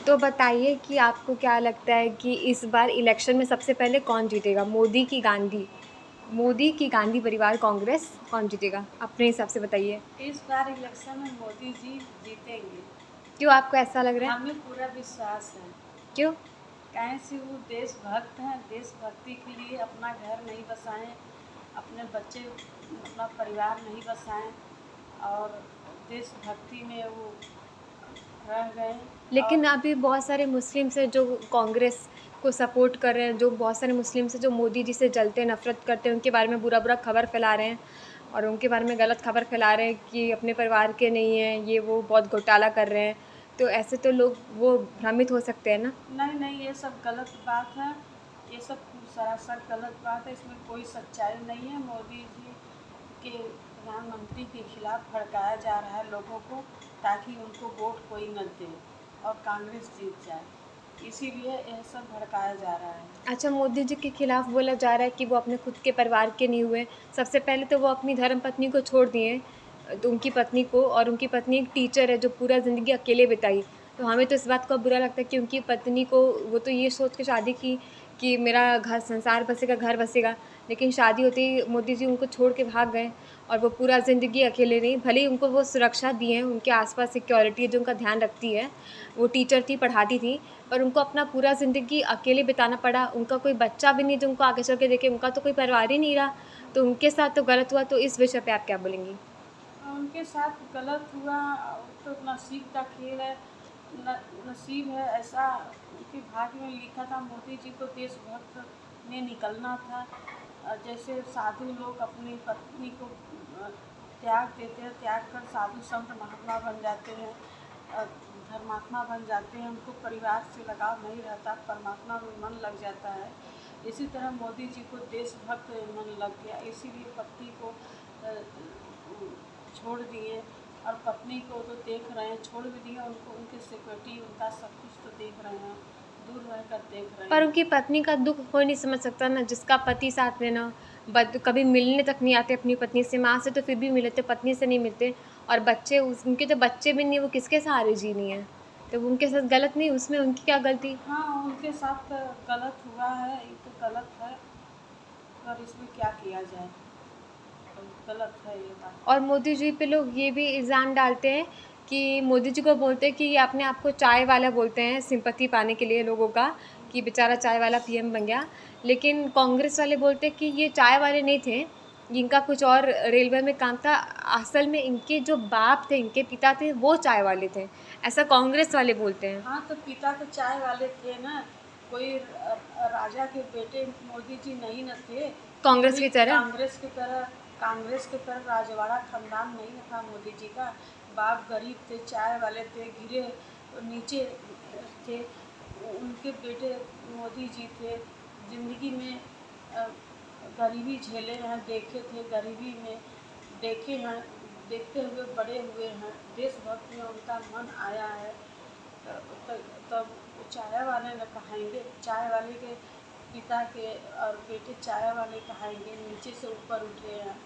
तो बताइए कि आपको क्या लगता है कि इस बार इलेक्शन में सबसे पहले कौन जीतेगा, मोदी की गांधी? मोदी की गांधी परिवार कांग्रेस कौन जीतेगा अपने हिसाब से बताइए? इस बार इलेक्शन में मोदी जी जीतेंगे। क्यों आपको ऐसा लग रहा है? हमें पूरा विश्वास है। क्यों? कहें से वो देशभक्त हैं, देशभक्ति के लिए अपना घर नहीं बसाएं, अपने बच्चे अपना परिवार नहीं बसाएं और देशभक्ति में वो रह गए। लेकिन और अभी बहुत सारे मुस्लिम्स हैं जो कांग्रेस को सपोर्ट कर रहे हैं, जो बहुत सारे मुस्लिम्स हैं जो मोदी जी से जलते हैं, नफरत करते हैं, उनके बारे में बुरा बुरा खबर फैला रहे हैं और उनके बारे में गलत खबर फैला रहे हैं कि अपने परिवार के नहीं हैं, ये वो बहुत घोटाला कर रहे हैं। तो ऐसे तो लोग वो भ्रमित हो सकते हैं ना। नहीं नहीं, ये सब गलत बात है। ये सब सरासर गलत बात है, इसमें कोई सच्चाई नहीं है। मोदी जी के प्रधानमंत्री के खिलाफ भड़काया जा रहा है लोगों को, ताकि उनको वोट कोई न दे और कांग्रेस जीत जाए, इसीलिए यह सब भड़काया जा रहा है। अच्छा, मोदी जी के खिलाफ बोला जा रहा है कि वो अपने खुद के परिवार के नहीं हुए। सबसे पहले तो वो अपनी धर्मपत्नी को छोड़ दिए, तो उनकी पत्नी को, और उनकी पत्नी एक टीचर है जो पूरा ज़िंदगी अकेले बिताई। तो हमें तो इस बात का बुरा लगता है कि उनकी पत्नी को, वो तो ये सोच के शादी की कि मेरा घर संसार बसेगा, घर बसेगा, लेकिन शादी होते ही मोदी जी उनको छोड़ के भाग गए और वो पूरा ज़िंदगी अकेले रहीं। भले ही उनको वो सुरक्षा दिए हैं, उनके आस-पास सिक्योरिटी है जो उनका ध्यान रखती है, वो टीचर थी, पढ़ाती थी, पर उनको अपना पूरा ज़िंदगी अकेले बिताना पड़ा। उनका कोई बच्चा भी नहीं जो उनको आगे चल के देखे, उनका तो कोई परिवार ही नहीं रहा, तो उनके साथ तो गलत हुआ। तो इस विषय पे आप क्या बोलेंगी? उनके साथ गलत हुआ, तो नसीब का खेल है। नसीब है ऐसा, उनके भाग्य में लिखा था। मोदी जी को देशभक्त में निकलना था। जैसे साधु लोग अपनी पत्नी को त्याग देते हैं, त्याग कर साधु संत महात्मा बन जाते हैं, धर्मात्मा बन जाते हैं। उनको परिवार से लगाव नहीं रहता, परमात्मा में मन लग जाता है। इसी तरह मोदी जी को देशभक्त में मन लग गया, इसीलिए पत्नी को छोड़ दिए और पत्नी को तो देख रहे हैं, छोड़ भी दिए उनको, उनकी सिक्योरिटी उनका सब कुछ तो देख रहे हैं, दूर रहकर देख रहे पर हैं। उनकी पत्नी का दुःख कोई नहीं समझ सकता ना, जिसका पति साथ में ना, बद कभी मिलने तक नहीं आते अपनी पत्नी से। माँ से तो फिर भी मिलते, पत्नी से नहीं मिलते। और बच्चे, उनके तो बच्चे भी नहीं, वो किसके सहारे जी रही हैं? तो वो उनके साथ गलत नहीं, उसमें उनकी क्या गलती? हाँ, उनके साथ गलत हुआ है, ये तो गलत है, पर इसमें क्या किया जाए, तो गलत है ये बात। और मोदी जी पे लोग ये भी इल्ज़ाम डालते हैं कि मोदी जी को बोलते हैं कि ये अपने आप को चाय वाला बोलते हैं, सिंपैथी पाने के लिए लोगों का, कि बेचारा चाय वाला पीएम बन गया। लेकिन कांग्रेस वाले बोलते हैं कि ये चाय वाले नहीं थे, इनका कुछ और रेलवे में काम था। असल में इनके जो बाप थे, इनके पिता थे, वो चाय वाले थे। ऐसा कांग्रेस वाले बोलते हैं। हाँ, तो पिता तो चाय वाले थे ना, कोई राजा के बेटे मोदी जी नहीं न थे। फिर कांग्रेस भी की तरह। कांग्रेस की तरह राजवाड़ा खानदान नहीं न था मोदी जी का। बाप गरीब थे, चाय वाले थे, गिरे नीचे थे। उनके बेटे मोदी जी थे, जिंदगी में अ, गरीबी झेले हैं, देखे थे गरीबी में, देखे हैं, देखते हुए बड़े हुए हैं। देशभक्त में उनका मन आया है, तब चाय वाले न कहाएंगे, चाय वाले के पिता के और बेटे चाय वाले कहाएंगे, नीचे से ऊपर उठे हैं।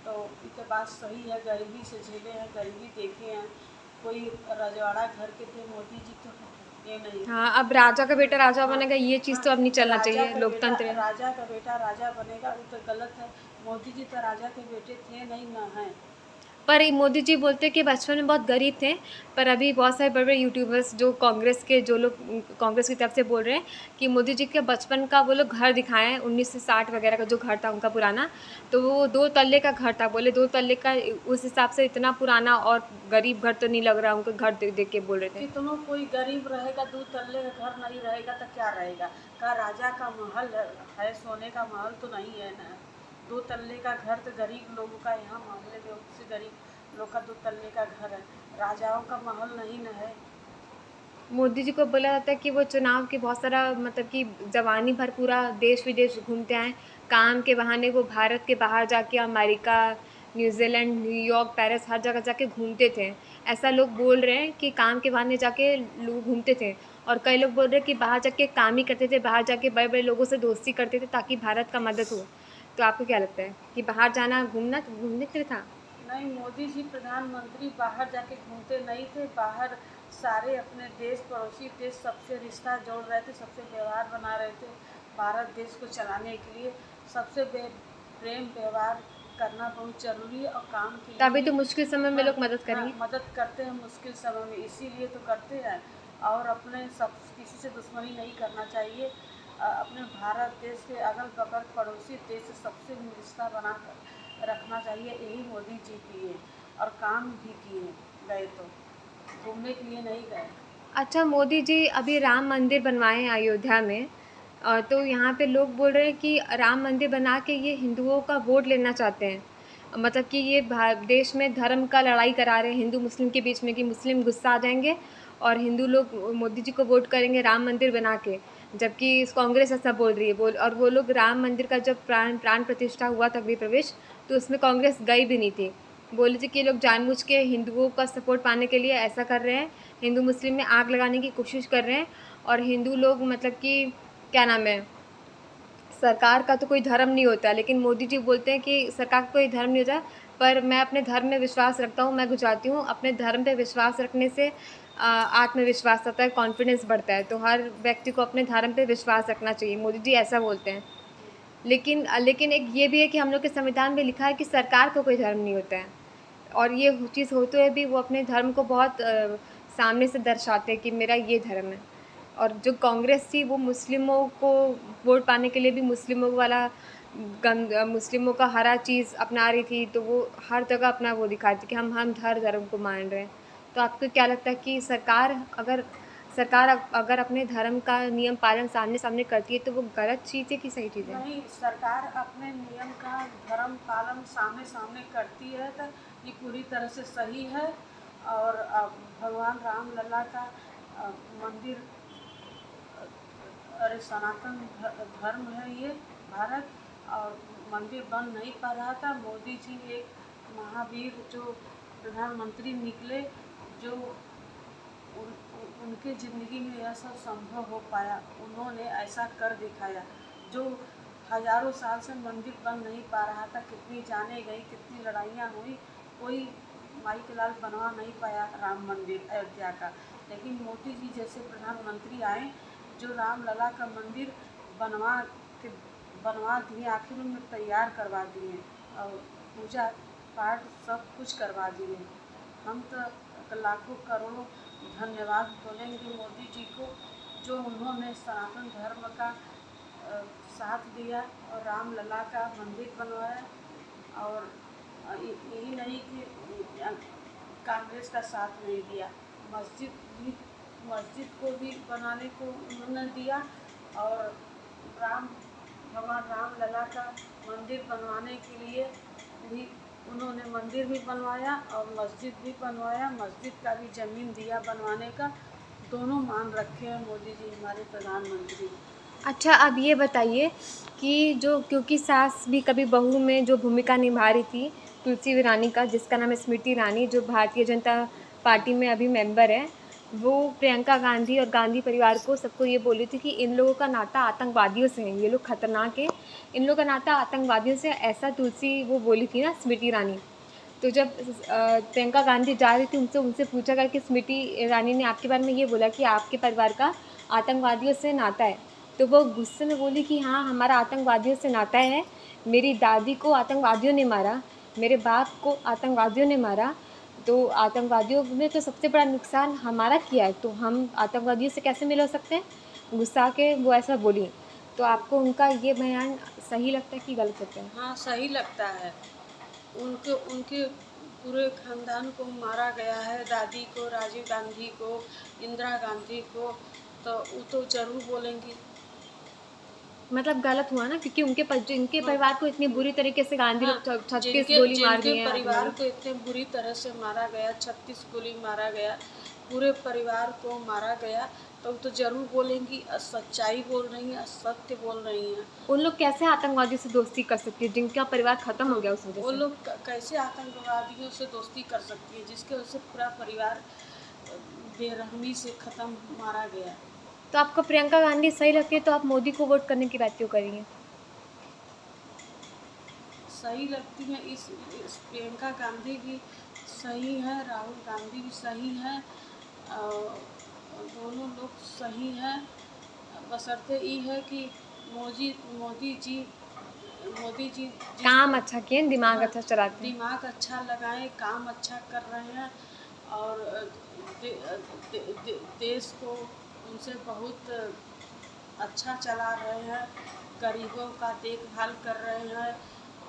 तो ये तो बात सही है, गरीबी से झेले हैं, गरीबी देखे हैं। कोई रजवाड़ा घर के थे मोदी जी, तो ये नहीं। हाँ, अब राजा का बेटा राजा हाँ बनेगा, ये चीज़ हाँ, तो अब नहीं चलना चाहिए, लोकतंत्र है। राजा का बेटा राजा बनेगा, वो तो गलत है। मोदी जी तो राजा के बेटे थे नहीं, न हैं। पर ये मोदी जी बोलते हैं कि बचपन में बहुत गरीब थे, पर अभी बहुत सारे बड़े-बड़े यूट्यूबर्स जो कांग्रेस के, जो लोग कांग्रेस की तरफ से बोल रहे हैं कि मोदी जी के बचपन का वो लोग घर दिखाए हैं, 1960 वगैरह का जो घर था उनका पुराना, तो वो 2 तल्ले का घर था। बोले 2 तल्ले का, उस हिसाब से इतना पुराना और गरीब घर तो नहीं लग रहा, उनका घर देख देख के बोल रहे थे। कितनों कोई गरीब रहेगा, 2 तल्ले का घर नहीं रहेगा तो क्या रहेगा? का राजा का महल है, सोने का महल तो नहीं है ना। 2 तल्ले का घर तो गरीब लोगों का, यहाँ मामले में उससे गरीब लोग का 2 तल्ले का घर है, राजाओं का महल नहीं न है। मोदी जी को बोला जाता है कि वो चुनाव के बहुत सारा, मतलब कि जवानी भर पूरा देश विदेश घूमते आए, काम के बहाने वो भारत के बाहर जाके अमेरिका, न्यूजीलैंड, न्यूयॉर्क, पेरिस, हर जगह जाके घूमते थे। ऐसा लोग बोल रहे हैं कि काम के बहाने जाके लोग घूमते थे, और कई लोग बोल रहे हैं कि बाहर जाके काम ही करते थे, बाहर जाके बड़े बड़े लोगों से दोस्ती करते थे ताकि भारत का मदद हो। तो आपको क्या लगता है कि बाहर जाना घूमने के लिए था? नहीं, मोदी जी प्रधानमंत्री बाहर जाके घूमते नहीं थे, बाहर सारे अपने देश, पड़ोसी देश सबसे रिश्ता जोड़ रहे थे, सबसे व्यवहार बना रहे थे। भारत देश को चलाने के लिए सबसे प्रेम व्यवहार करना बहुत ज़रूरी है और काम के लिए तभी तो मुश्किल समय में हाँ, लोग मदद करेंगे। मदद करते हैं मुश्किल समय में, इसीलिए तो करते हैं। और अपने सब किसी से दुश्मनी नहीं करना चाहिए। अपने भारत देश के अगल बगल पड़ोसी देश से सबसे रिश्ता बना कर रखना चाहिए। यही मोदी जी किए और काम भी किए। गए तो घूमने के लिए नहीं गए। अच्छा, मोदी जी अभी राम मंदिर बनवाए हैं अयोध्या में, तो यहाँ पे लोग बोल रहे हैं कि राम मंदिर बना के ये हिंदुओं का वोट लेना चाहते हैं। मतलब कि ये देश में धर्म का लड़ाई करा रहे हैं हिंदू मुस्लिम के बीच में, कि मुस्लिम गुस्सा आ जाएंगे और हिंदू लोग मोदी जी को वोट करेंगे राम मंदिर बना के। जबकि कांग्रेस ऐसा बोल रही है, और वो लोग राम मंदिर का जब प्राण प्रतिष्ठा हुआ था गृह प्रवेश, तो उसमें कांग्रेस गई भी नहीं थी। बोले थे कि ये लोग जानबूझ के हिंदुओं का सपोर्ट पाने के लिए ऐसा कर रहे हैं, हिंदू मुस्लिम में आग लगाने की कोशिश कर रहे हैं। और हिंदू लोग मतलब कि क्या नाम है, सरकार का तो कोई धर्म नहीं होता, लेकिन मोदी जी बोलते हैं कि सरकार का कोई धर्म नहीं होता, पर मैं अपने धर्म में विश्वास रखता हूँ, मैं गुजराती हूँ, अपने धर्म पे विश्वास रखने से आत्मविश्वास आता है, कॉन्फिडेंस बढ़ता है। तो हर व्यक्ति को अपने धर्म पे विश्वास रखना चाहिए, मोदी जी ऐसा बोलते हैं। लेकिन एक ये भी है कि हम लोग के संविधान में लिखा है कि सरकार को कोई धर्म नहीं होता है, और ये चीज़ होते हुए भी वो अपने धर्म को बहुत सामने से दर्शाते हैं कि मेरा ये धर्म है। और जो कांग्रेस थी वो मुस्लिमों को वोट पाने के लिए भी मुस्लिमों वाला मुस्लिमों का हरा चीज़ अपना रही थी, तो वो हर जगह अपना वो दिखा रही थी कि हम हर धर्म को मान रहे हैं। तो आपको क्या लगता है कि सरकार अगर अपने धर्म का नियम पालन सामने सामने करती है तो वो गलत चीज़ है कि सही चीज़ है? नहीं, सरकार अपने नियम का धर्म पालन सामने सामने करती है तो ये पूरी तरह से सही है। और भगवान राम लला का मंदिर, अरे सनातन धर्म है ये भारत, और मंदिर बन नहीं पा रहा था। मोदी जी एक महावीर जो प्रधानमंत्री निकले, जो उनके ज़िंदगी में यह सब संभव हो पाया। उन्होंने ऐसा कर दिखाया जो हज़ारों साल से मंदिर बन नहीं पा रहा था। कितनी जाने गई, कितनी लड़ाइयाँ हुई, कोई माई के लाल बनवा नहीं पाया राम मंदिर अयोध्या का। लेकिन मोदी जी जैसे प्रधानमंत्री आए जो राम लला का मंदिर बनवा दिए, आखिर में तैयार करवा दिए और पूजा पाठ सब कुछ करवा दिए। हम तो लाखों करोड़ों धन्यवाद बोलेंगे मोदी जी को, जो उन्होंने सनातन धर्म का साथ दिया और राम लला का मंदिर बनवाया। और यही नहीं कि कांग्रेस का साथ नहीं दिया, मस्जिद को भी बनाने को उन्होंने दिया, और भगवान राम लला का मंदिर बनवाने के लिए भी उन्होंने मंदिर भी बनवाया और मस्जिद भी बनवाया। मस्जिद का भी ज़मीन दिया बनवाने का। दोनों मान रखे हैं मोदी जी हमारे प्रधानमंत्री। अच्छा, अब ये बताइए कि क्योंकि सास भी कभी बहू में जो भूमिका निभा रही थी तुलसी ईरानी का, जिसका नाम है स्मृति ईरानी, जो भारतीय जनता पार्टी में अभी मेंबर है, वो प्रियंका गांधी और गांधी परिवार को सबको ये बोली थी कि इन लोगों का नाता आतंकवादियों से है, ये लोग खतरनाक है, इन लोगों का नाता आतंकवादियों से, ऐसा तुलसी वो बोली थी ना, स्मृति ईरानी। तो जब प्रियंका गांधी जा रही थी उनसे पूछा गया कि स्मृति ईरानी ने आपके बारे में ये बोला कि आपके परिवार का आतंकवादियों से नाता है, तो वो गुस्से में बोली कि हाँ, हमारा आतंकवादियों से नाता है, मेरी दादी को आतंकवादियों ने मारा, मेरे बाप को आतंकवादियों ने मारा, तो आतंकवादियों ने तो सबसे बड़ा नुकसान हमारा किया है, तो हम आतंकवादियों से कैसे मिल हो सकते हैं, गुस्सा के वो ऐसा बोली। तो आपको उनका ये बयान सही लगता है कि गलत लगता है? हाँ, सही लगता है। उनके पूरे खानदान को मारा गया है, दादी को, राजीव गांधी को, इंदिरा गांधी को, तो वो तो ज़रूर बोलेंगी। मतलब गलत हुआ ना, क्योंकि इनके परिवार को इतनी बुरी तरीके से गांधी लोग 36 गोली मार दिए जिनके हैं परिवार को इतने बुरी तरह से मारा गया, 36 गोली मारा गया, पूरे परिवार को मारा गया, तो तो ज़रूर बोलेंगी। सच्चाई बोल रही हैं, सत्य बोल रही हैं। उन लोग कैसे आतंकवादियों से दोस्ती कर सकती है जिनका परिवार खत्म हो गया उस वजह वो से? लोग कैसे आतंकवादियों से दोस्ती कर सकती है जिसके वजह से पूरा परिवार बेरहमी से ख़त्म मारा गया। तो आपको प्रियंका गांधी सही लगती है, तो आप मोदी को वोट करने की बात क्यों कर रही हैं? सही लगती हैं, इस प्रियंका गांधी भी सही है, राहुल गांधी भी सही हैं, दोनों लोग सही हैं, बशर्ते ये है कि मोदी मोदी जी मोदी जी जिस काम अच्छा किए, दिमाग हाँ, अच्छा चलाते हैं। दिमाग अच्छा लगाएं, काम अच्छा कर रहे हैं और दे, दे, दे, देश को उनसे बहुत अच्छा चला रहे हैं, गरीबों का देखभाल कर रहे हैं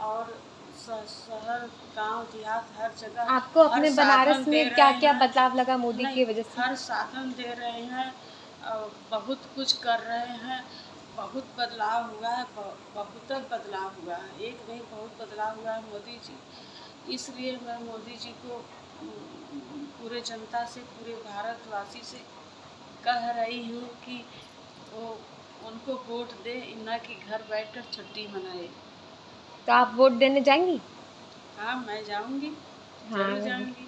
और शहर गांव देहात हर जगह आपको हर अपने बनारस साधन दे में क्या रहे क्या हैं। बदलाव लगा मोदी नहीं, की वजह से? हर साधन दे रहे हैं और बहुत कुछ कर रहे हैं, बहुत बदलाव हुआ है, बहुत बदलाव हुआ है, एक नहीं बहुत बदलाव हुआ है मोदी जी। इसलिए मैं मोदी जी को पूरे जनता से, पूरे भारतवासी से कह रही हूँ कि वो उनको वोट दे, न कि घर बैठकर छुट्टी मनाए। तो आप वोट देने जाएंगी? हाँ, मैं जाऊँगी, हाँ जरूर वही। जाऊँगी।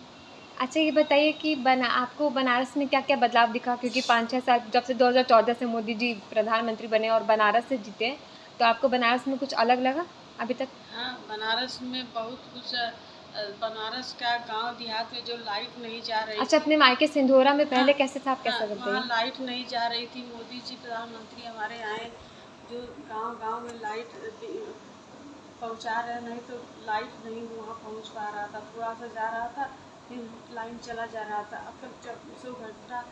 अच्छा ये बताइए कि आपको बनारस में क्या क्या बदलाव दिखा, क्योंकि 5-6 साल जब से 2014 से मोदी जी प्रधानमंत्री बने और बनारस से जीते, तो आपको बनारस में कुछ अलग लगा अभी तक? हाँ, बनारस में बहुत कुछ बनारस का गांव देहात में जो लाइट नहीं जा रही अच्छा, थी। अपने मायके सिंधोरा में हाँ, पहले कैसे था, आप हाँ, कैसा वहाँ बताइए? लाइट नहीं जा रही थी, मोदी जी प्रधानमंत्री हमारे आए, जो गांव गांव में लाइट पहुंचा रहे, नहीं तो लाइट नहीं वहाँ पहुंच पा रहा था, थोड़ा सा जा रहा था फिर लाइन चला जा रहा था। अब तक 24 घंटा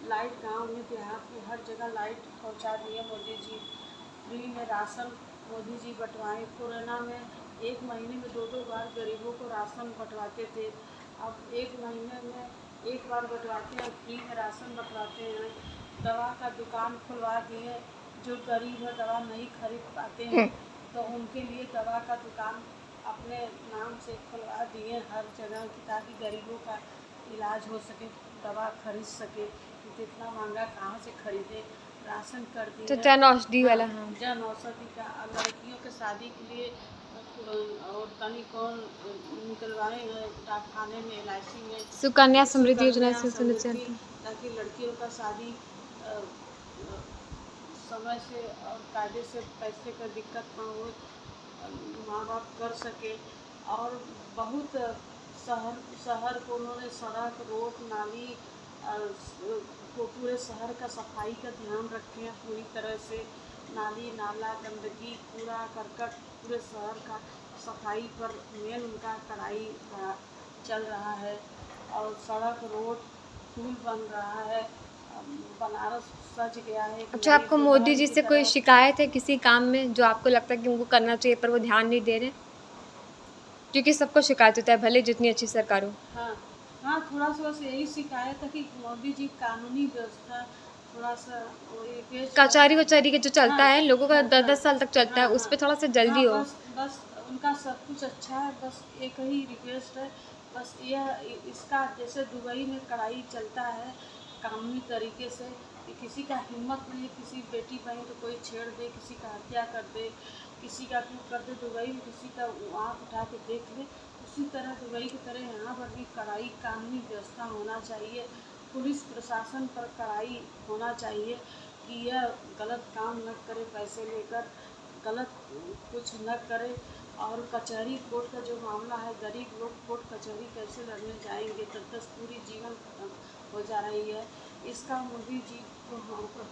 लाइट गांव में देहात में हर जगह लाइट पहुंचा दी है मोदी जी। फ्री में राशन मोदी जी बंटवाए। कोरोना में 1 महीने में 2-2 बार गरीबों को राशन बंटवाते थे, अब 1 महीने में 1 बार बंटवाते हैं, फ्री में राशन बंटवाते हैं। दवा का दुकान खुलवा दिए, जो गरीब है दवा नहीं खरीद पाते हैं तो उनके लिए दवा का दुकान अपने नाम से खुलवा दिए हर जगह की, ताकि गरीबों का इलाज हो सके, दवा खरीद सके, क्योंकि इतना महंगा कहाँ से खरीदे। राशन कर तो दिए। जन औषधि हाँ, वाला, हाँ। जन औषधि का लड़कियों के शादी के लिए और तनी कौन निकलवाए हैं डाकखाने में, LIC में सुकन्या समृद्धि योजना सुकन्या से समृद्धि, सुनिश्चित। ताकि लड़कियों का शादी समय से और कायदे से पैसे का दिक्कत ना हो, माँ बाप कर सके। और बहुत शहर शहर को उन्होंने सड़क रोड नाली को पूरे शहर का सफाई का ध्यान रखे हैं पूरी तरह से। नाली नाला गंदगी कूड़ा करकट पूरे शहर का सफाई पर मेन उनका कड़ाई चल रहा है। और सड़क रोड पुल बन रहा है, बनारस सज गया है एक अच्छा, नई आपको मोदी दुल्हन जी की से कोई तरह। शिकायत है किसी काम में जो आपको लगता है कि उनको करना चाहिए पर वो ध्यान नहीं दे रहे? क्योंकि सबको शिकायत होता है, भले जितनी अच्छी सरकार हो। हाँ, हाँ, थोड़ा सा बस यही शिकायत है कि मोदी जी कानूनी व्यवस्था थोड़ा सा वही पेश कर। कचहरी वचहरी के जो चलता हाँ, है लोगों का हाँ, हाँ, 10-10 साल तक चलता है, हाँ, उस हाँ, पे थोड़ा सा हाँ, जल्दी हो। बस बस उनका सब कुछ अच्छा है, बस एक ही रिक्वेस्ट है, बस यह इसका जैसे दुबई में कड़ाई चलता है कानूनी तरीके से, कि किसी का हिम्मत नहीं है किसी बेटी बहन को कोई छेड़ दे, किसी का हत्या कर दे, किसी का कुछ कर दे, दुबई में किसी का आँख उठा के देख ले, उसी तरह दुबई की तरह यहाँ पर भी कड़ाई कानूनी व्यवस्था होना चाहिए। पुलिस प्रशासन पर कड़ाई होना चाहिए कि यह गलत काम न करे, पैसे लेकर गलत कुछ न करे। और कचहरी कोर्ट का जो मामला है, गरीब लोग कोर्ट कचहरी कैसे लड़ने जाएंगे, 10-10 पूरी जीवन खत्म हो जा रही है। इसका मोदी जी को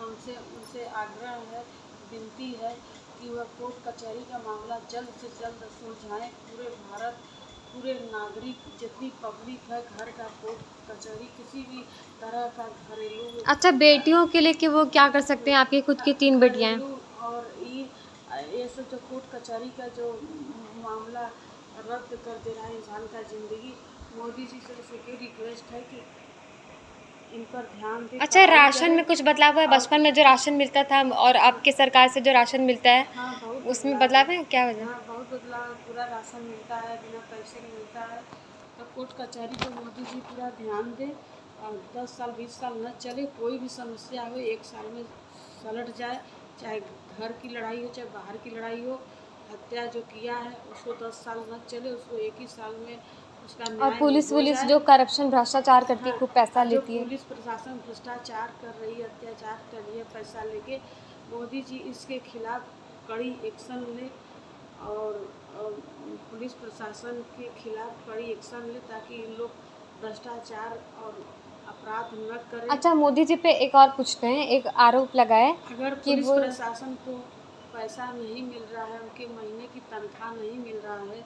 हमसे उनसे आग्रह है, विनती है कि वह कोर्ट कचहरी का मामला जल्द से जल्द सुलझाएं। पूरे भारत पूरे नागरिक जितनी पब्लिक है, घर का कोर्ट कचहरी किसी भी तरह का घरेलू अच्छा, बेटियों के लिए कि वो क्या कर सकते हैं? आपकी खुद की 3 बेटियां हैं। घरेलू और ये सब जो कोर्ट कचहरी का जो मामला रद्द कर दे रहा है इंसान का ज़िंदगी, मोदी जी से बस एक ही रिक्वेस्ट है कि इन पर ध्यान दे, अच्छा, कड़ाई राशन करे। में कुछ बदलाव हुआ है? और बचपन में जो राशन मिलता था और अब के सरकार से जो राशन मिलता है, हाँ, बहुत उसमें बदलाव है। बदलाव है? क्या वजह? हाँ, बहुत बदलाव है, पूरा राशन मिलता है, बिना पैसे के मिलता है। तो कोर्ट कचहरी को मोदी जी पूरा ध्यान दें और 10 साल 20 साल न चले, कोई भी समस्या हो 1 साल में सलट जाए, चाहे घर की लड़ाई हो चाहे बाहर की लड़ाई हो। हत्या जो किया है उसको 10 साल न चले, उसको 1 ही साल में उसका और न्याय पुलिस हो वुलिस जाए। जो करप्शन भ्रष्टाचार करती है, हाँ, खूब पैसा जो लेती है। पुलिस प्रशासन भ्रष्टाचार कर रही है, अत्याचार कर रही है पैसा लेके, मोदी जी इसके खिलाफ कड़ी एक्शन ले। और पुलिस प्रशासन के खिलाफ कड़ी एक्शन ले, ताकि इन लोग भ्रष्टाचार और अपराध न करें। अच्छा, मोदी जी पे एक और पूछते हैं, एक आरोप लगा है अगर कि पुलिस वो प्रशासन को पैसा नहीं मिल रहा है, उनके महीने की तनख्वाह नहीं मिल रहा है,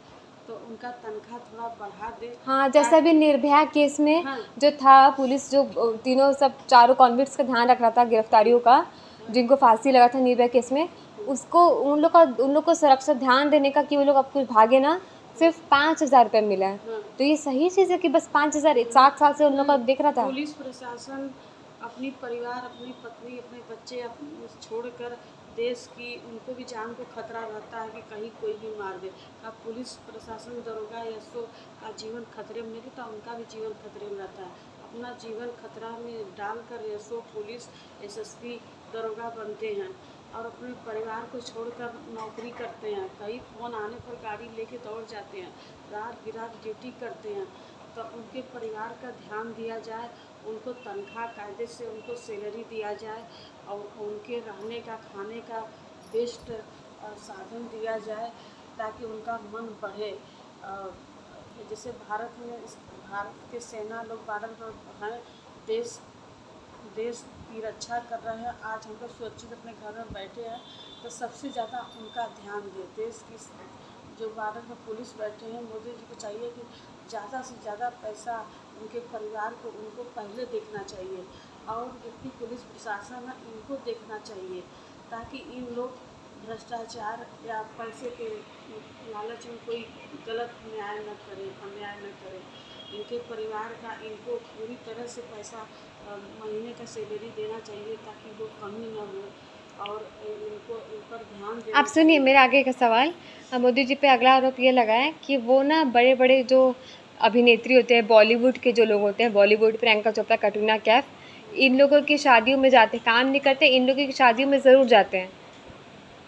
तो उनका तनख्वाह थोड़ा बढ़ा दे। हाँ, जैसे अभी निर्भया केस में हाँ जो था, पुलिस जो तीनों सब चारों कॉन्विक्ट्स का ध्यान रख रहा था, गिरफ्तारियों का, जिनको फांसी लगा था निर्भया केस में, उसको उन लोग को सुरक्षा ध्यान देने का कि वो लोग अब कुछ भागे ना, सिर्फ 5,000 रुपये मिला है। हाँ। तो ये सही चीज़ है कि बस 5,000 7 साल से उन लोग का देख रहा था। पुलिस प्रशासन अपनी परिवार, अपनी पत्नी, अपने बच्चे छोड़कर देश की, उनको भी जान को खतरा रहता है कि कहीं कोई भी मार दे। अब पुलिस प्रशासन, दरोगा एसओ का जीवन खतरे में नहीं रहता, उनका भी जीवन खतरे में रहता है। अपना जीवन खतरा में डालकर एसओ, पुलिस, एसएसपी, दरोगा बनते हैं और अपने परिवार को छोड़कर नौकरी करते हैं। कहीं फ़ोन आने पर गाड़ी लेके दौड़ जाते हैं, रात बिरात ड्यूटी करते हैं। तो उनके परिवार का ध्यान दिया जाए, उनको तनख्वाह कायदे से उनको सैलरी दिया जाए और उनके रहने का, खाने का बेस्ट साधन दिया जाए ताकि उनका मन बढ़े। जैसे भारत के सेना लोग बॉर्डर पर हैं, देश की रक्षा कर रहे हैं। आज हम लोग सुरक्षित अपने घर में बैठे हैं, तो सबसे ज़्यादा उनका ध्यान दें। देश की जो बॉर्डर पर पुलिस बैठे हैं, मोदी जी को चाहिए कि ज़्यादा से ज़्यादा पैसा उनके परिवार को, उनको पहले देखना चाहिए और जितनी पुलिस प्रशासन है इनको देखना चाहिए ताकि इन लोग भ्रष्टाचार या पैसे के लालच में कोई गलत न्याय न करे, अन्याय न करे। इनके परिवार का इनको पूरी तरह से पैसा महीने का सैलरी देना चाहिए ताकि वो कमी न हो और इनको इन पर ध्यान देना। आप सुनिए मेरा आगे का सवाल। मोदी जी पे अगला आरोप ये लगा है कि वो ना बड़े बड़े जो अभिनेत्री होते हैं, बॉलीवुड के जो लोग होते हैं, बॉलीवुड, प्रियंका चोपड़ा, कटरीना कैफ, इन लोगों की शादियों में जाते, काम नहीं करते, इन लोगों की शादियों में ज़रूर जाते हैं।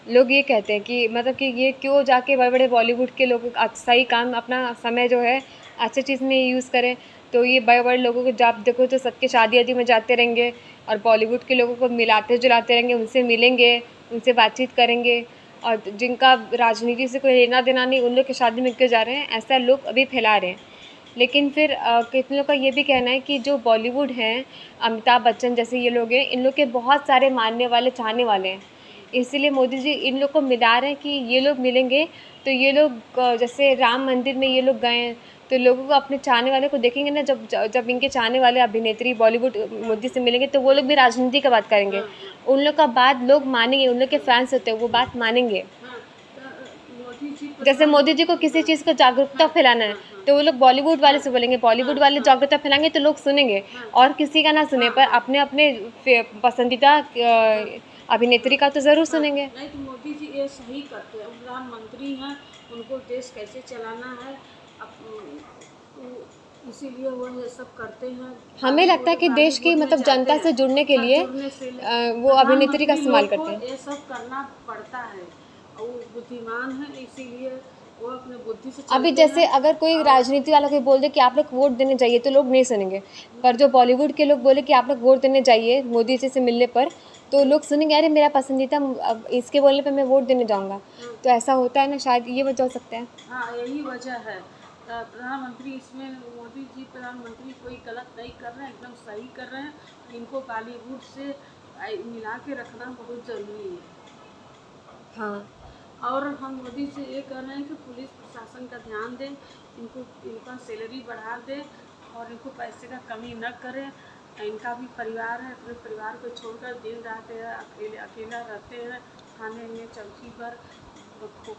लोग ये कहते हैं कि मतलब कि ये क्यों जाके बड़े बड़े बॉलीवुड के लोग सही काम, अपना समय जो है अच्छी चीज़ में यूज़ करें। तो ये बड़े बड़े लोगों को जब देखो तो सबके शादी वादी में जाते रहेंगे और बॉलीवुड के लोगों को मिलाते जुलाते रहेंगे, उनसे मिलेंगे, उनसे बातचीत करेंगे, और जिनका राजनीति से कोई लेना देना नहीं, उन लोग की शादी में क्यों जा रहे हैं, ऐसा लोग अभी फैला रहे हैं। लेकिन फिर कितने लोग का ये भी कहना है कि जो बॉलीवुड हैं, अमिताभ बच्चन जैसे ये लोग हैं, इन लोग के बहुत सारे मानने वाले, चाहने वाले हैं। इसीलिए मोदी जी इन लोग को मिला रहे हैं कि ये लोग मिलेंगे तो ये लोग जैसे राम मंदिर में ये लोग गए हैं, तो लोगों को, अपने चाहने वाले को देखेंगे ना, जब इनके चाहने वाले अभिनेत्री बॉलीवुड मोदी से मिलेंगे तो वो लोग भी राजनीति का बात करेंगे। उन लोग का बात लोग मानेंगे, उन लोग के फैंस होते हैं, वो बात मानेंगे। जैसे मोदी जी को किसी चीज़ को जागरूकता फैलाना है तो वो लोग बॉलीवुड वाले से बोलेंगे, बॉलीवुड वाले जागरूकता फैलाएंगे तो लोग सुनेंगे, और किसी का ना सुने पर अपने अपने पसंदीदा अभिनेत्री का तो ज़रूर सुनेंगे। नहीं तो मोदी जी ये सही करते हैं, प्रधानमंत्री हैं, उनको देश कैसे चलाना है, इसीलिए वो ये सब करते हैं। हमें लगता है कि देश की मतलब जनता से जुड़ने के लिए वो अभिनेत्री का इस्तेमाल करते हैं। ये सब करना पड़ता है, वो बुद्धिमान है इसीलिए वो अपने बुद्धि से अभी जैसे अगर कोई राजनीति वाला कोई बोल दे कि आप लोग वोट देने जाइए तो लोग नहीं सुनेंगे, पर जो बॉलीवुड के लोग बोले कि आप लोग वोट देने जाइए मोदी जी से मिलने पर, तो लोग सुनेंगे, अरे मेरा पसंदीदा इसके बोलने पे मैं वोट देने जाऊंगा। तो ऐसा होता है ना, शायद ये वजह हो सकता है। हाँ, यही वजह है। प्रधानमंत्री इसमें, मोदी जी प्रधानमंत्री कोई गलत नहीं कर रहे हैं, एकदम सही कर रहे हैं। इनको बॉलीवुड से मिला के रखना बहुत ज़रूरी है। हाँ, और हम मोदी से ये कह रहे हैं कि पुलिस प्रशासन का ध्यान दें, इनका सैलरी बढ़ा दें और इनको पैसे का कमी न करें। इनका भी परिवार है, अपने परिवार को छोड़कर दिन रात अकेला रहते हैं, खाने में चौकी पर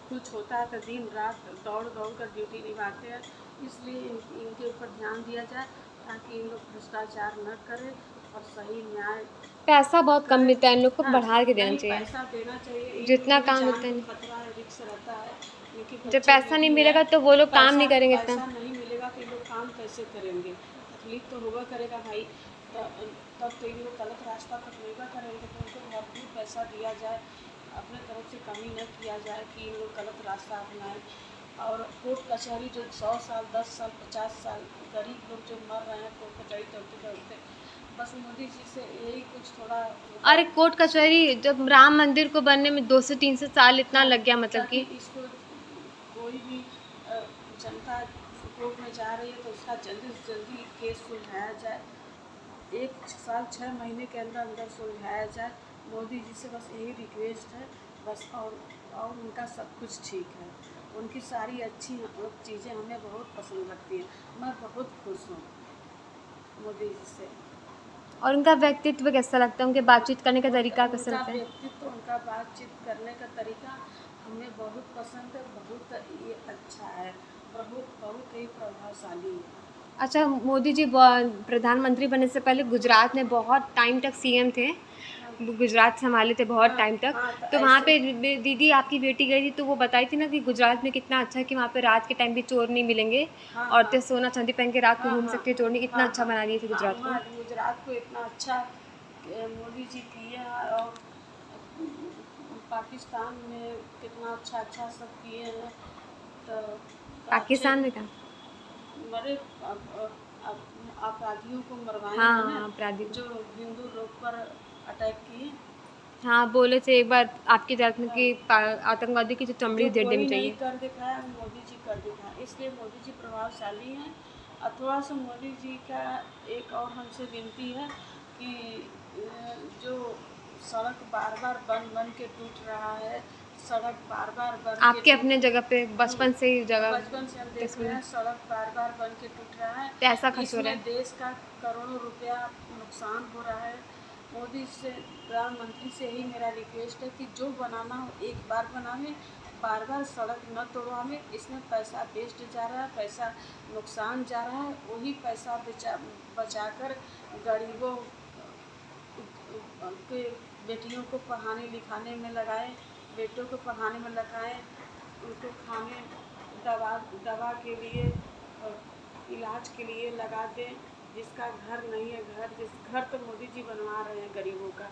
कुछ होता है तो दिन रात दौड़ कर ड्यूटी निभाते हैं। इसलिए इनके ऊपर ध्यान दिया जाए ताकि इन लोग भ्रष्टाचार न करें और सही न्याय। पैसा बहुत कम मिलता है, इन लोग को बढ़ा के देना चाहिए। पैसा देना चाहिए, जितना काम होता है, खतरा है, रिस्क रहता है। जब पैसा नहीं मिलेगा तो वो लोग काम नहीं करेंगे इतना। पैसा नहीं मिलेगा तो ये लोग काम कैसे करेंगे? तकलीफ तो होगा करेगा भाई, तब तो ये लोग गलत रास्ता पकड़ेगा करेंगे। तो उनको भरपूर पैसा दिया जाए, अपने तरफ से कमी न किया जाए कि इन लोग गलत रास्ता अपनाएं। और कोर्ट कचहरी जो 100 साल, 10 साल, 50 साल गरीब लोग जो मर रहे हैं कोर्ट कचहरी दौड़ते, बस मोदी जी से यही कुछ थोड़ा। अरे कोर्ट कचहरी, जब राम मंदिर को बनने में 200 300 साल इतना लग गया, मतलब कि इसको कोई भी जनता कोर्ट में जा रही है तो उसका जल्दी से जल्दी केस सुलझाया जाए 1 साल 6 महीने के अंदर अंदर सुलझाया जाए। मोदी जी से बस यही रिक्वेस्ट है बस। और उनका सब कुछ ठीक है, उनकी सारी अच्छी चीज़ें हमें बहुत पसंद लगती हैं। मैं बहुत खुश हूँ मोदी जी से। और उनका व्यक्तित्व कैसा लगता है, उनके बातचीत करने का तरीका कैसा उनका लगता है? व्यक्तित्व, उनका बातचीत करने का तरीका हमें बहुत पसंद है। बहुत ये अच्छा है, बहुत बहुत ही प्रभावशाली है। अच्छा, मोदी जी प्रधानमंत्री बनने से पहले गुजरात में बहुत टाइम तक सीएम थे, वो गुजरात संभाले थे बहुत हाँ टाइम तक। हाँ, तो वहाँ ऐसे पे दीदी आपकी बेटी गई थी, तो वो बताई थी ना कि गुजरात में कितना अच्छा है कि वहाँ पे रात के टाइम भी चोर नहीं मिलेंगे, हाँ औरतें हाँ सोना चांदी पहन के रात को हाँ घूम हाँ सकती है, चोर नहीं, कितना हाँ अच्छा हाँ बना दिए थे हाँ, गुजरात को। वहाँ गुजरात को इतना अच्छा मोदी जी किए हैं। और पाकिस्तान में कितना अच्छा अच्छा सब किए हैं। तो अच्छे पाकिस्तान में था। बड़े अपराधियों को मरवाए हाँ हैं ना, हाँ, अपराधी। जो हिंदू लोग पर अटैक किए। हाँ, बोले थे एक बार आपकी तरफ में हाँ, कि आतंकवादी की जो चमड़ी जो उधेड़ कोई देनी नहीं चाहिए। कर दिखाया वो मोदी जी कर दिखाया, इसलिए मोदी जी प्रभावशाली हैं। और थोड़ा सा मोदी जी का एक और हमसे विनती है कि जो सड़क बार बार बन के टूट रहा है, सड़क बार बार बन के आपके अपने जगह पे बचपन से ही जगह बचपन से हम देख रहे तस्वीर हैं सड़क बार बार बन के टूट रहा है। पैसा खर्च हो रहा इसमें है। देश का करोड़ों रुपया नुकसान हो रहा है। मोदी से, प्रधानमंत्री से ही मेरा रिक्वेस्ट है कि जो बनाना हो एक बार बनावे, बार बार सड़क न तोड़वावे। इसमें पैसा वेस्ट जा रहा है, पैसा नुकसान जा रहा है। वही पैसा बचाकर गरीबों के बेटियों को पढ़ाने लिखाने में लगाएं, बेटों को पढ़ाने में लगाएं, उनको खाने दवा के लिए और इलाज के लिए लगा दें। जिसका घर नहीं है, घर तो मोदी जी बनवा रहे हैं गरीबों का।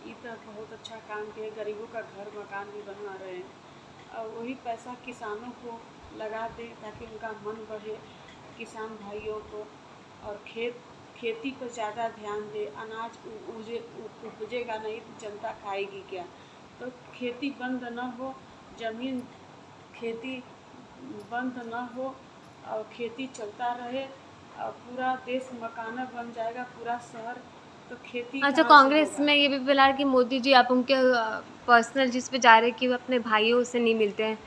ये तो बहुत अच्छा काम किया, गरीबों का घर मकान भी बनवा रहे हैं। और वही पैसा किसानों को लगा दें ताकि उनका मन बढ़े, किसान भाइयों को। और खेती पर ज़्यादा ध्यान दे। अनाज उपजेगा नहीं तो जनता खाएगी क्या? तो खेती बंद न हो, ज़मीन खेती बंद न हो और खेती चलता रहे और पूरा देश मकाना बन जाएगा, पूरा शहर। तो खेती अच्छा, कहाँ से कांग्रेस होगा? में ये भी बोला कि मोदी जी आप उनके पर्सनल जिस पे जा रहे हैं कि वो अपने भाइयों से नहीं मिलते हैं,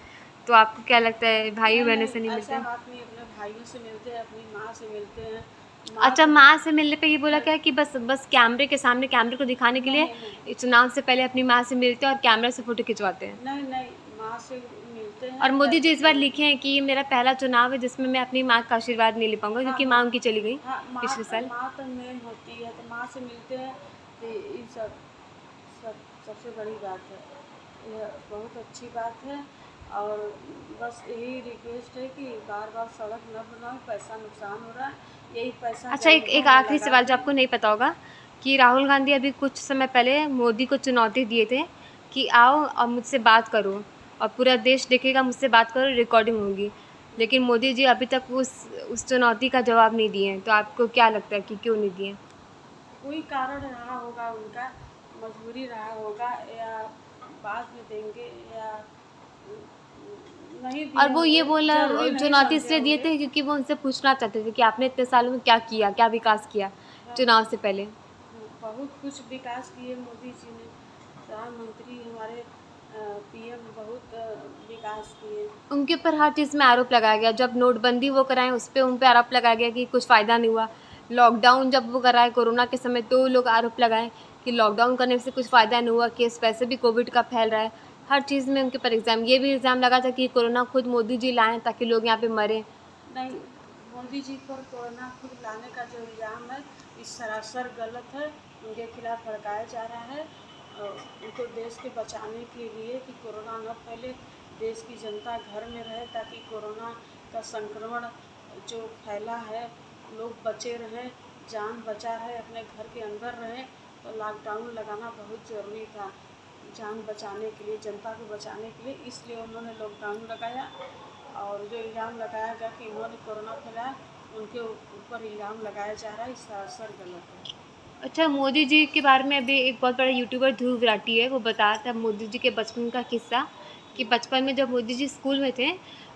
तो आपको क्या लगता है भाई बहनों से नहीं मिलते ऐसा हैं? बात नहीं। अपने भाइयों से मिलते हैं, अपनी माँ से मिलते हैं। अच्छा, माँ से मिलने पे ये बोला क्या है कि बस कैमरे के सामने कैमरे को दिखाने के लिए नहीं चुनाव से पहले अपनी माँ से मिलते हैं और कैमरा से फोटो खिंचवाते हैं। नहीं नहीं, माँ से मिलते हैं। और मोदी जी इस बार लिखे हैं कि ये मेरा पहला चुनाव है जिसमें मैं अपनी माँ का आशीर्वाद नहीं ले पाऊंगा, क्योंकि माँ उनकी चली गई हाँ, पिछले साल। माँ तो मेन होती है, तो माँ से मिलते हैं। तो ये सबसे बड़ी बात है, यह बहुत अच्छी बात है। और बस यही रिक्वेस्ट है कि बार बार सड़क न बनाओ, पैसा नुकसान हो रहा है, यही पैसा अच्छा, एक गरीबों एक में आखिरी लगा सवाल जो दें। आपको नहीं पता होगा कि राहुल गांधी अभी कुछ समय पहले मोदी को चुनौती दिए थे कि आओ और मुझसे बात करो और पूरा देश देखेगा, मुझसे बात करो, रिकॉर्डिंग होगी। लेकिन मोदी जी अभी तक उस चुनौती का जवाब नहीं दिए हैं, तो आपको क्या लगता है कि क्यों नहीं दिए? कोई कारण रहा होगा उनका, मजबूरी रहा होगा, या बाद में देंगे या नहीं दिए और वो ये होंगे, बोला जरूरी नहीं चुनौती समझे इसलिए दिए होंगे। थे क्योंकि वो उनसे पूछना चाहते थे कि आपने इतने सालों में क्या किया, क्या विकास किया चुनाव से पहले। बहुत कुछ विकास किए मोदी जी ने, प्रधानमंत्री हमारे पीएम बहुत विकास किए। उनके ऊपर हर चीज़ में आरोप लगाया गया। जब नोटबंदी वो कराएं उस पर उन पर आरोप लगाया गया कि कुछ फ़ायदा नहीं हुआ। लॉकडाउन जब वो कराए कोरोना के समय, तो लोग आरोप लगाए कि लॉकडाउन करने से कुछ फ़ायदा नहीं हुआ, केस वैसे भी कोविड का फैल रहा है। हर चीज़ में उनके ऊपर ये भी इल्ज़ाम लगा था कि कोरोना खुद मोदी जी लाएँ ताकि लोग यहाँ पे मरें। नहीं, मोदी जी पर कोरोना खुद लाने का जो इल्ज़ाम है, ये सरासर गलत है। उनके खिलाफ भड़काया जा रहा है और उनको देश के बचाने के लिए कि कोरोना न फैले, देश की जनता घर में रहे ताकि कोरोना का संक्रमण जो फैला है लोग बचे रहें, जान बचा रहे, अपने घर के अंदर रहें। तो लॉकडाउन लगाना बहुत ज़रूरी था जान बचाने के लिए, जनता को बचाने के लिए, इसलिए उन्होंने लॉकडाउन लगाया। और जो इल्ज़ाम लगाया गया कि उन्होंने कोरोना फैलाया, उनके ऊपर इल्ज़ाम लगाया जा रहा है, इस सरासर गलत है। अच्छा, मोदी जी के बारे में अभी एक बहुत बड़ा यूट्यूबर ध्रुव राठी है, वो बताया था मोदी जी के बचपन का किस्सा कि बचपन में जब मोदी जी स्कूल में थे,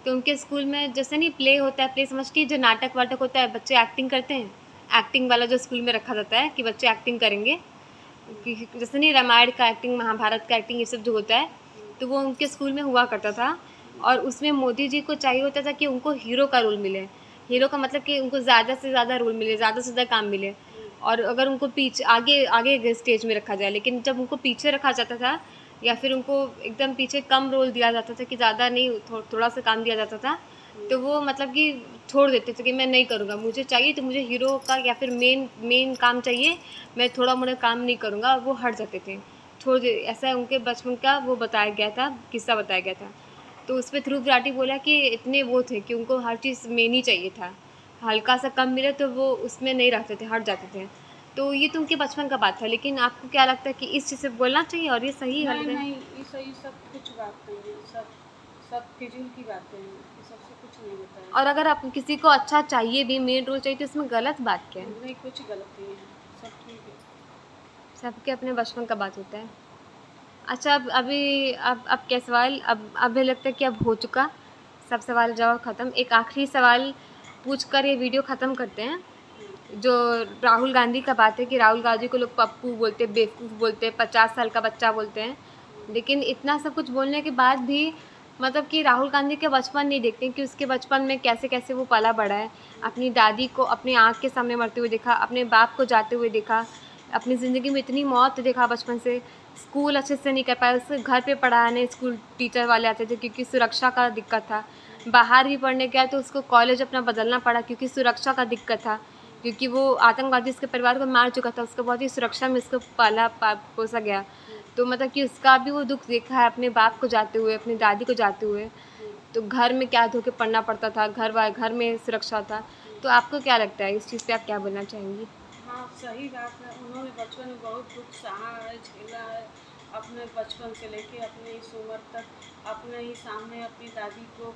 तो उनके स्कूल में जैसे नहीं प्ले होता है, प्ले समझती है जो नाटक वाटक होता है, बच्चे एक्टिंग करते हैं, एक्टिंग वाला जो स्कूल में रखा जाता है कि बच्चे एक्टिंग करेंगे, कि जैसे नहीं रामायण का एक्टिंग, महाभारत का एक्टिंग, ये सब जो होता है, तो वो उनके स्कूल में हुआ करता था। और उसमें मोदी जी को चाहिए होता था कि उनको हीरो का रोल मिले। हीरो का मतलब कि उनको ज़्यादा से ज़्यादा रोल मिले, ज़्यादा से ज़्यादा काम मिले। और अगर उनको पीछे आगे आगे स्टेज में रखा जाए, लेकिन जब उनको पीछे रखा जाता था या फिर उनको एकदम पीछे कम रोल दिया जाता था कि ज़्यादा नहीं थोड़ा सा काम दिया जाता था, तो वो मतलब कि छोड़ देते थे कि मैं नहीं करूँगा, मुझे चाहिए तो मुझे हीरो का या फिर मेन काम चाहिए, मैं थोड़ा मोड़ा काम नहीं करूँगा, वो हट जाते थे, छोड़ दे। ऐसा उनके बचपन का वो बताया गया था, किस्सा बताया गया था। तो उस पर ध्रुव राठी बोला कि इतने वो थे कि उनको हर चीज़ मेन ही चाहिए था, हल्का सा कम मिले तो वो उसमें नहीं रहते थे, हट जाते थे। तो ये तो उनके बचपन का बात था, लेकिन आपको क्या लगता है कि इस चीज़ से बोलना चाहिए और ये सही है? नहीं, ये सही सब कुछ बात नहीं है, सब फिजूल की बातें हैं, ये सबसे कुछ नहीं होता है। और अगर आप किसी को अच्छा चाहिए भी, मेन रोल चाहिए, तो इसमें गलत बात क्या है? नहीं, कुछ गलत नहीं है, सब ठीक है। सबके अपने बचपन का बात होता है। अच्छा, अब क्या सवाल, अब लगता है कि अब हो चुका, सब सवाल जवाब ख़त्म। एक आखिरी सवाल पूछ कर ये वीडियो ख़त्म करते हैं। जो राहुल गांधी का बात है कि राहुल गांधी को लोग पप्पू बोलते, बेवकूफ़ बोलते, 50 साल का बच्चा बोलते हैं, लेकिन इतना सब कुछ बोलने के बाद भी मतलब कि राहुल गांधी के बचपन नहीं देखते कि उसके बचपन में कैसे कैसे वो पला बड़ा है। अपनी दादी को अपनी आँख के सामने मरते हुए देखा, अपने बाप को जाते हुए देखा, अपनी ज़िंदगी में इतनी मौत देखा बचपन से। स्कूल अच्छे से नहीं कर पाया, उसके घर पे पढ़ाने स्कूल टीचर वाले आते थे क्योंकि सुरक्षा का दिक्कत था। बाहर भी पढ़ने गया तो उसको कॉलेज अपना बदलना पड़ा क्योंकि सुरक्षा का दिक्कत था, क्योंकि वो आतंकवादी उसके परिवार को मार चुका था, उसको बहुत ही सुरक्षा में उसको पोसा गया। तो मतलब कि उसका भी वो दुख देखा है अपने बाप को जाते हुए, अपनी दादी को जाते हुए। तो घर में क्या धोके पढ़ना पड़ता था, घर में सुरक्षा था। तो आपको क्या लगता है, इस चीज़ पे आप क्या बोलना चाहेंगी? हाँ, सही बात है, उन्होंने बचपन में बहुत दुख सहा है, झेला है, अपने बचपन से लेके अपने इस उम्र तक अपने ही सामने अपनी दादी को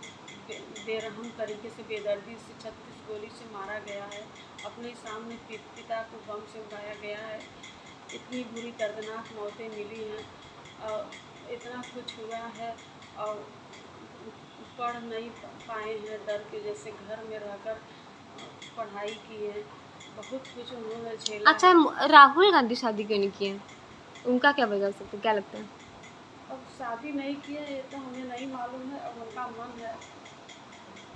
बेरहम तरीके से, बेदर्दी से 36 गोली से मारा गया है, अपने सामने पिता को बम से उड़ाया गया है, इतनी बुरी दर्दनाक मौतें मिली हैं और इतना कुछ हुआ है और पढ़ नहीं पाए हैं, डर के जैसे घर में रहकर पढ़ाई की है, बहुत कुछ उन्होंने झेला। अच्छा, राहुल गांधी शादी क्यों नहीं किए? उनका क्या वजह हो सकता है, क्या लगता है? अब शादी नहीं किया ये तो हमें नहीं मालूम है, अब उनका मन है।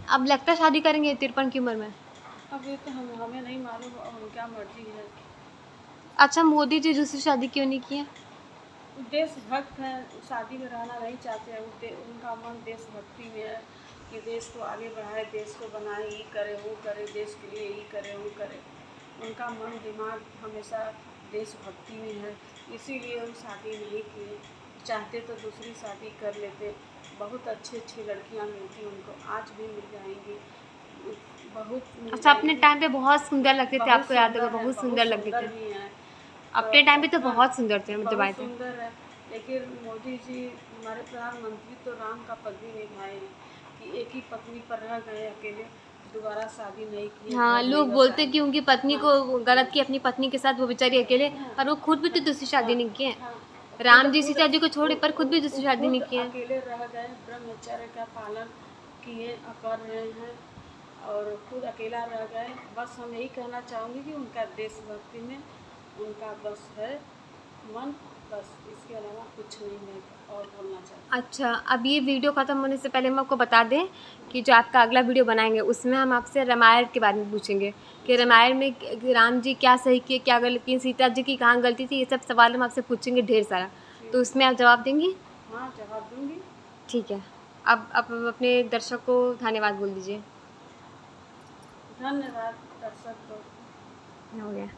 अब लगता है शादी करेंगे 53 की उम्र में? अब ये तो हमें नहीं मालूम, अब उनका मर्जी है। अच्छा, मोदी जी दूसरी शादी क्यों नहीं किए? देशभक्त हैं, शादी में रहना नहीं चाहते हैं, उनका मन देशभक्ति में है कि देश को आगे बढ़ाए, देश को बनाए, ये करे वो करे, देश के लिए ये करे वो करे। उनका मन दिमाग हमेशा देशभक्ति में है, इसीलिए वो शादी नहीं किए। चाहते तो दूसरी शादी कर लेते, बहुत अच्छी अच्छी लड़कियां मिलती उनको, आज भी मिल जाएंगी, बहुत मिल अच्छा, अपने जाएंगी। टाइम पे बहुत सुंदर लगते थे, आपको याद होगा, बहुत सुंदर लगते थे। भी हैं, अपने टाइम पे तो बहुत सुंदर थे, मतलब बहुत आए थे। सुंदर है। लेकिन मोदी जी हमारे प्रधानमंत्री तो राम का पद भी निभाए हैं कि एक ही पत्नी पर रह गए अकेले, दोबारा शादी नहीं की। हाँ, लोग बोलते कि उनकी पत्नी को गलत की, अपनी पत्नी के साथ वो बेचारी अकेले, और वो खुद भी तो दूसरी शादी नहीं किए। राम जी की शादी को छोड़े पर खुद भी दूसरी शादी नहीं किए। अकेले रह गए, ब्रह्मचर्य का पालन किए, कर रहे हैं और खुद अकेला रह गए। बस हम यही कहना चाहूँगी कि उनका देशभक्ति में उनका बस है मन, बस इसके अलावा कुछ नहीं मैं और बोलना चाहती। अच्छा, अब ये वीडियो ख़त्म होने से पहले हम आपको बता दें कि जो आपका अगला वीडियो बनाएंगे उसमें हम आपसे रामायण के बारे में पूछेंगे कि रामायण में राम जी क्या सही किए, क्या गलत किए, सीता जी की कहाँ गलती थी, ये सब सवाल हम आपसे पूछेंगे ढेर सारा। तो उसमें आप जवाब देंगी? हाँ, जवाब दूँगी। ठीक है। अब अपने दर्शक को धन्यवाद बोल दीजिए। धन्यवाद दर्शक को। हो गया।